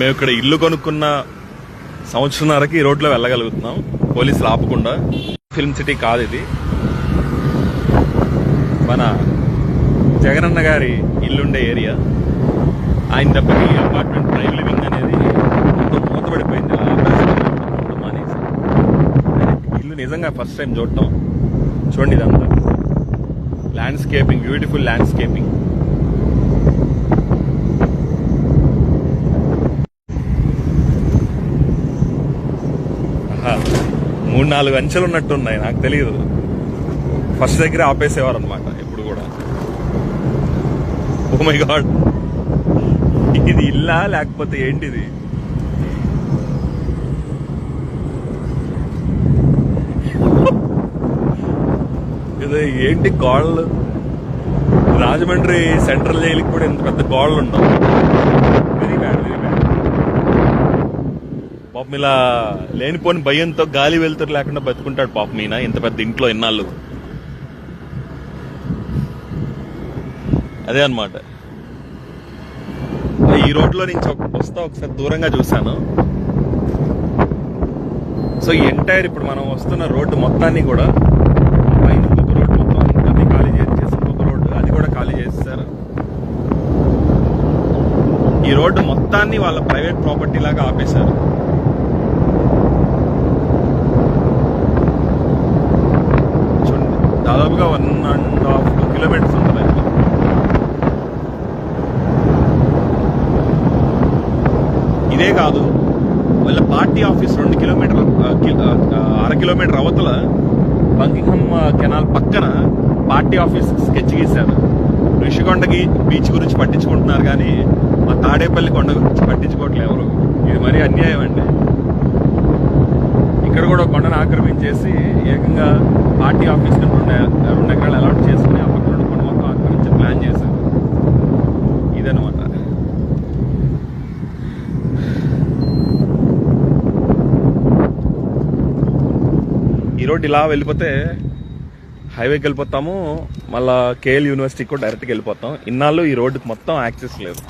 మేము ఇక్కడ ఇల్లు కొనుక్కున్న సంవత్సరంన్నరకి ఈ రోడ్లో వెళ్ళగలుగుతున్నాం పోలీసులు ఆపకుండా. ఫిల్మ్ సిటీ కాదు ఇది, మన జగనన్న గారి ఇల్లుండే ఏరియా. ఆయన దెబ్బకి అపార్ట్మెంట్ ప్రైమ్ లివింగ్ అనేది మొత్తం మూతపడిపోయింది. మానేసి ఇల్లు నిజంగా ఫస్ట్ టైం చూడటం. చూడండి ఇదంతా ల్యాండ్స్కేపింగ్, బ్యూటిఫుల్ ల్యాండ్స్కేపింగ్. మూడు నాలుగు అంచెలు ఉన్నట్టున్నాయి, నాకు తెలియదు. ఫస్ట్ దగ్గర ఆపేసేవారు అనమాట ఎప్పుడు కూడా. ఓ మై గాడ్, ఇది ఇల్లా లేకపోతే ఏంటిది? ఇది ఏంటి గోడలు? రాజమండ్రి సెంట్రల్ జైలుకి కూడా ఇంత పెద్ద గోడలు ఉండవు. Very bad, very bad. పాపం ఇలా లేనిపోని భయంతో గాలి వెళ్తురు లేకుండా బతుకుంటాడు పాపం ఈయన ఇంత పెద్ద ఇంట్లో ఇన్నాళ్ళు. అదే అన్నమాట. ఈ రోడ్లో నుంచి వస్తా ఒకసారి దూరంగా చూశాను. సో ఎంటైర్ ఇప్పుడు మనం వస్తున్న రోడ్డు మొత్తాన్ని కూడా పైన ఇంకొక రోడ్డు మొత్తం అన్ని ఖాళీ చేసి ఇంకొక రోడ్డు అది కూడా ఖాళీ చేసేసారు. ఈ రోడ్డు మొత్తాన్ని వాళ్ళ ప్రైవేట్ ప్రాపర్టీ లాగా ఆపేశారు. చూడండి, దాదాపుగా 1.5-2 కిలోమీటర్స్ ఉంటుంది. ఇదే కాదు, వాళ్ళ పార్టీ ఆఫీస్ 2 కిలోమీటర్లు, 1/2 కిలోమీటర్ అవతల బంకింగ్హమ్ కెనాల్ పక్కన పార్టీ ఆఫీస్ స్కెచ్ గీశారు. ఋషికొండకి బీచ్ గురించి పట్టించుకుంటున్నారు కానీ మా తాడేపల్లి కొండ గురించి పట్టించుకోవట్లేదు ఎవరు. ఇది మరీ అన్యాయం అండి. ఇక్కడ కూడా కొండను ఆక్రమించేసి ఏకంగా పార్టీ ఆఫీస్ 2 ఎకరాలు అలాట్ చేసుకుని ఆ పక్కన కొండ మొత్తం ఆక్రమించి ప్లాన్ చేశారు. ఇదనమాట. ఈ రోడ్ ఇలా వెళ్ళిపోతే హైవేకి వెళ్ళిపోతాము, మళ్ళా కేఎల్ యూనివర్సిటీకి కూడా డైరెక్ట్గా వెళ్ళిపోతాం. ఇన్నాళ్ళు ఈ రోడ్డుకి మొత్తం యాక్సెస్ లేదు.